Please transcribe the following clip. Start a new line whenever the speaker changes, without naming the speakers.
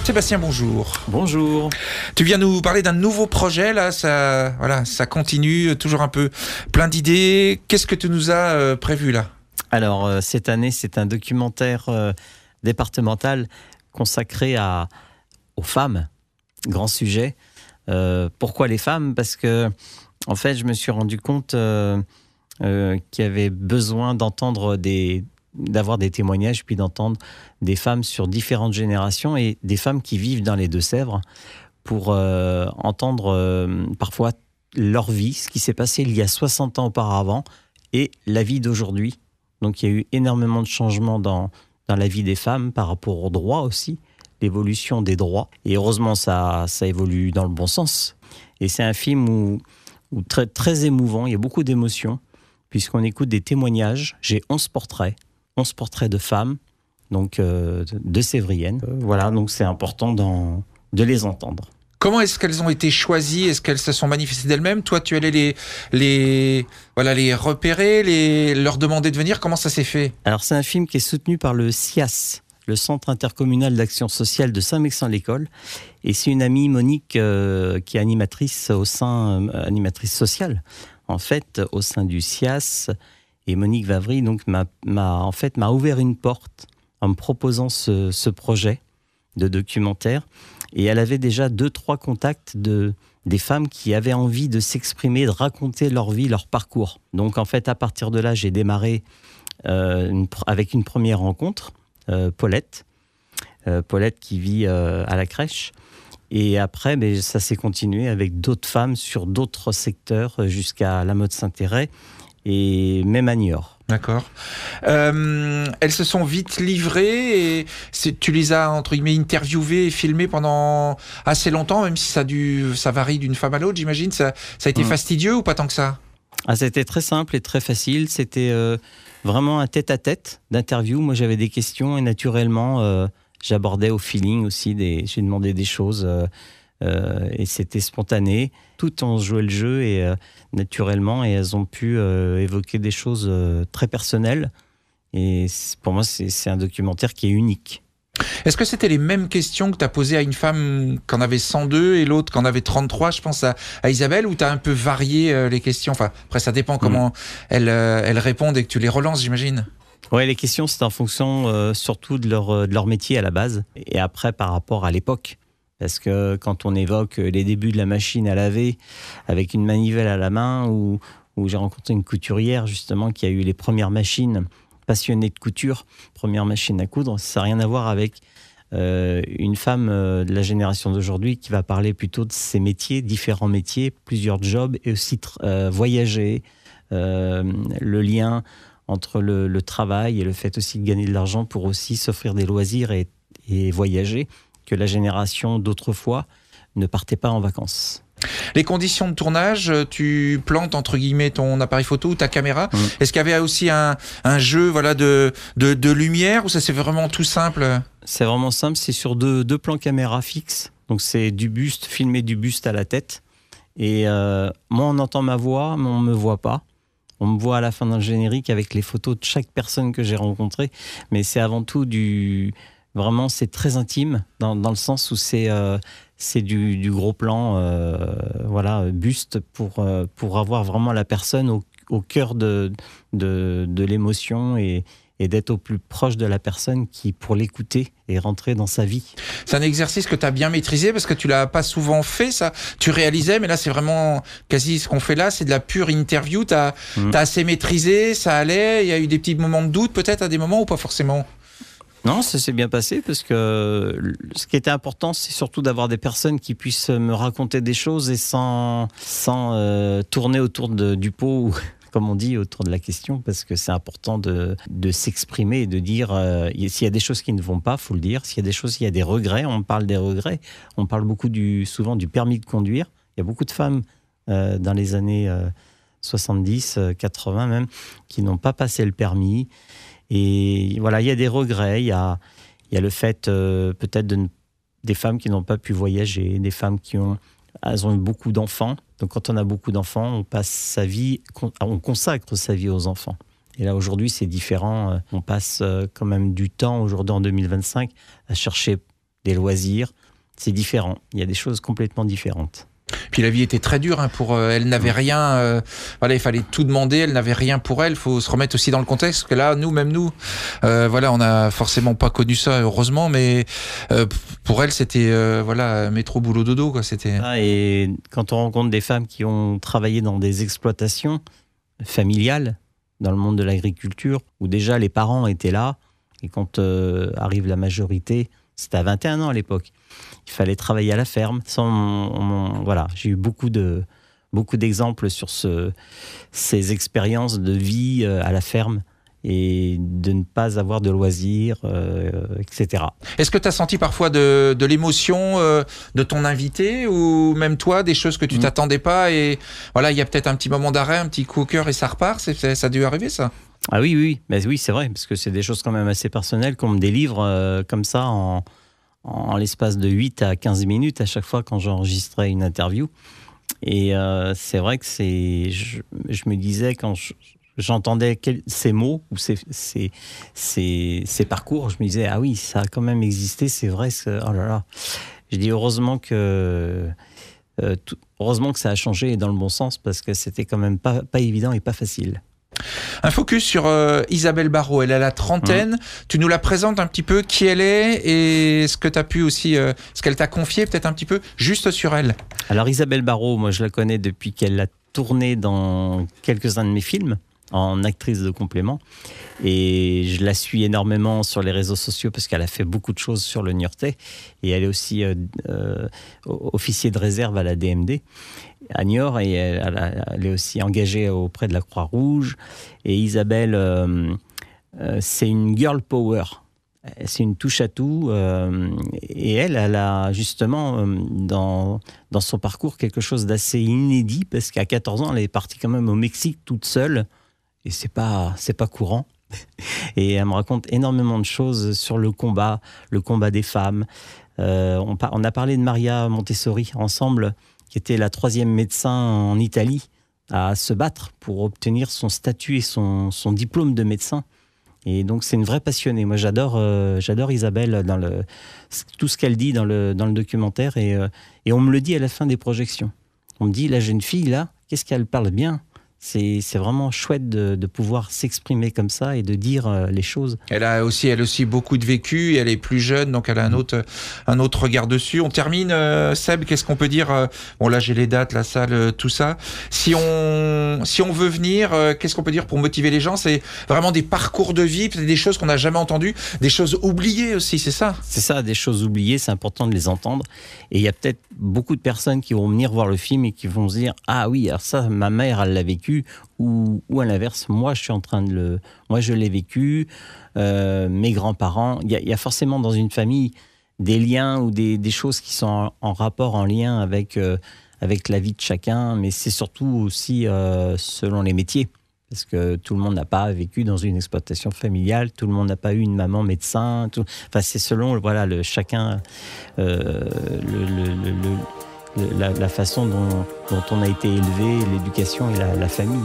Sébastien, bonjour.
Bonjour.
Tu viens nous parler d'un nouveau projet, là, ça continue, toujours un peu plein d'idées. Qu'est-ce que tu nous as prévu, là ?
Alors, cette année, c'est un documentaire départemental consacré aux femmes. Grand sujet. Pourquoi les femmes ? Parce que, en fait, je me suis rendu compte qu'il y avait besoin d'avoir des témoignages, puis d'entendre des femmes sur différentes générations et des femmes qui vivent dans les Deux-Sèvres pour entendre parfois leur vie, ce qui s'est passé il y a 60 ans auparavant et la vie d'aujourd'hui. Donc il y a eu énormément de changements dans la vie des femmes par rapport aux droits aussi, l'évolution des droits. Et heureusement, ça évolue dans le bon sens. Et c'est un film où très, très émouvant, il y a beaucoup d'émotions, puisqu'on écoute des témoignages. J'ai 11 portraits de femmes, donc de Sévriennes. Voilà, donc c'est important de les entendre.
Comment est-ce qu'elles ont été choisies ? Est-ce qu'elles se sont manifestées d'elles-mêmes ? Toi, tu allais les repérer, leur demander de venir ? Comment ça s'est fait ?
Alors, c'est un film qui est soutenu par le CIAS, le Centre intercommunal d'action sociale de Saint-Mexan-l'École. Et c'est une amie, Monique, qui est animatrice sociale, en fait, au sein du CIAS. Et Monique Vavry donc, m'a ouvert une porte en me proposant ce projet de documentaire. Et elle avait déjà 2-3 contacts des femmes qui avaient envie de s'exprimer, de raconter leur vie, leur parcours. Donc en fait, à partir de là, j'ai démarré avec une première rencontre, Paulette qui vit à la crèche. Et après, ça s'est continué avec d'autres femmes sur d'autres secteurs jusqu'à la Motte Saint-Héret et même à Niort.
D'accord. Elles se sont vite livrées et tu les as, entre guillemets, interviewées et filmées pendant assez longtemps, même si ça varie d'une femme à l'autre, j'imagine. Ça a été fastidieux ou pas tant que ça ?
C'était très simple et très facile. C'était vraiment un tête-à-tête d'interview. Moi, j'avais des questions et naturellement, j'abordais au feeling aussi. J'ai demandé des choses et c'était spontané. Toutes ont joué le jeu et naturellement, et elles ont pu évoquer des choses très personnelles. Et pour moi, c'est un documentaire qui est unique.
Est-ce que c'était les mêmes questions que tu as posées à une femme qu'en avait 102 et l'autre qu'en avait 33, je pense à Isabelle, ou tu as un peu varié les questions ? Enfin, après, ça dépend comment elles répondent et que tu les relances, j'imagine.
Oui, les questions, c'est en fonction surtout de leur métier à la base et après par rapport à l'époque. Parce que quand on évoque les débuts de la machine à laver avec une manivelle à la main, où j'ai rencontré une couturière justement qui a eu les premières machines, passionnée de couture, première machine à coudre, ça n'a rien à voir avec une femme de la génération d'aujourd'hui qui va parler plutôt de ses métiers, différents métiers, plusieurs jobs et aussi voyager, le lien entre le travail et le fait aussi de gagner de l'argent pour aussi s'offrir des loisirs et voyager, que la génération d'autrefois ne partait pas en vacances.
Les conditions de tournage, tu plantes entre guillemets ton appareil photo ou ta caméra. Est-ce qu'il y avait aussi un jeu de lumière ou ça c'est vraiment tout simple ?
C'est vraiment simple, c'est sur deux plans caméra fixes. Donc c'est du buste, filmer du buste à la tête. Et moi on entend ma voix, mais on ne me voit pas. On me voit à la fin d'un générique avec les photos de chaque personne que j'ai rencontrée. Mais c'est avant tout vraiment, c'est très intime dans le sens où c'est du gros plan, buste pour avoir vraiment la personne au cœur de l'émotion et d'être au plus proche de la personne pour l'écouter et rentrer dans sa vie.
C'est un exercice que tu as bien maîtrisé parce que tu l'as pas souvent fait, ça. Tu réalisais, mais là, c'est vraiment quasi ce qu'on fait là, c'est de la pure interview. T'as assez maîtrisé, ça allait. Il y a eu des petits moments de doute, peut-être, à des moments ou pas forcément ?
Non, ça s'est bien passé parce que ce qui était important, c'est surtout d'avoir des personnes qui puissent me raconter des choses et sans tourner autour du pot, comme on dit, autour de la question, parce que c'est important de s'exprimer et de dire s'il y a des choses qui ne vont pas, il faut le dire. S'il y a des choses, il y a des regrets, on parle des regrets. On parle souvent du permis de conduire. Il y a beaucoup de femmes dans les années 70, 80 même, qui n'ont pas passé le permis. Et voilà, il y a des regrets, il y a le fait peut-être des femmes qui n'ont pas pu voyager, des femmes elles ont eu beaucoup d'enfants. Donc quand on a beaucoup d'enfants, on passe sa vie, on consacre sa vie aux enfants. Et là aujourd'hui c'est différent, on passe quand même du temps aujourd'hui en 2025 à chercher des loisirs. C'est différent. Il y a des choses complètement différentes.
Puis la vie était très dure pour elle n'avait rien. Voilà, il fallait tout demander. Elle n'avait rien pour elle. Il faut se remettre aussi dans le contexte que là, nous, voilà, on n'a forcément pas connu ça, heureusement, mais pour elle, c'était voilà, métro, boulot, dodo, quoi. C'était.
Et quand on rencontre des femmes qui ont travaillé dans des exploitations familiales, dans le monde de l'agriculture, où déjà les parents étaient là, et quand arrive la majorité, c'était à 21 ans à l'époque. Il fallait travailler à la ferme. Voilà, j'ai eu beaucoup d'exemples sur ces expériences de vie à la ferme et de ne pas avoir de loisirs, etc.
Est-ce que tu as senti parfois de l'émotion de ton invité ou même toi, des choses que tu t'attendais pas et voilà, il y a peut-être un petit moment d'arrêt, un petit coup au cœur et ça repart, ça a dû arriver ça?
Ah oui, mais oui, c'est vrai, parce que c'est des choses quand même assez personnelles qu'on me délivre comme ça en l'espace de 8 à 15 minutes à chaque fois quand j'enregistrais une interview. Et c'est vrai que je me disais quand j'entendais ces mots ou ces parcours, je me disais, ah oui, ça a quand même existé, c'est vrai, oh là là. Je dis heureusement que ça a changé et dans le bon sens parce que c'était quand même pas évident et pas facile.
Un focus sur Isabelle Barraud, elle a la trentaine. Tu nous la présentes un petit peu, qui elle est et ce que tu as pu aussi, ce qu'elle t'a confié peut-être un petit peu juste sur elle.
Alors Isabelle Barraud, moi je la connais depuis qu'elle a tourné dans quelques-uns de mes films en actrice de complément et je la suis énormément sur les réseaux sociaux parce qu'elle a fait beaucoup de choses sur le Niortais et elle est aussi officier de réserve à la DMD à Niort et elle est aussi engagée auprès de la Croix-Rouge. Et Isabelle, c'est une girl power. C'est une touche à tout. Et elle a justement, dans son parcours, quelque chose d'assez inédit parce qu'à 14 ans, elle est partie quand même au Mexique toute seule. Et c'est pas courant. Et elle me raconte énormément de choses sur le combat des femmes. On a parlé de Maria Montessori ensemble, qui était la 3e médecin en Italie à se battre pour obtenir son statut et son diplôme de médecin. Et donc c'est une vraie passionnée. Moi j'adore Isabelle dans tout ce qu'elle dit dans le documentaire et on me le dit à la fin des projections. On me dit, la jeune fille là, qu'est-ce qu'elle parle bien. C'est vraiment chouette de pouvoir s'exprimer comme ça et de dire les choses.
Elle a aussi beaucoup de vécu, elle est plus jeune, donc elle a un autre regard dessus. On termine, Seb, qu'est-ce qu'on peut dire? Bon là j'ai les dates, la salle, tout ça. Si on veut venir, qu'est-ce qu'on peut dire pour motiver les gens? C'est vraiment des parcours de vie, peut-être des choses qu'on n'a jamais entendues, des choses oubliées aussi, c'est ça? C'est ça,
des choses oubliées, c'est important de les entendre. Et il y a peut-être beaucoup de personnes qui vont venir voir le film et qui vont se dire, ah oui, alors ça, ma mère, elle l'a vécu. Ou à l'inverse, moi je l'ai vécu, mes grands-parents. Il y a forcément dans une famille des liens ou des choses qui sont en rapport, en lien avec la vie de chacun, mais c'est surtout aussi selon les métiers. Parce que tout le monde n'a pas vécu dans une exploitation familiale, tout le monde n'a pas eu une maman médecin. Enfin, c'est selon chacun la façon dont on a été élevé, l'éducation et la famille.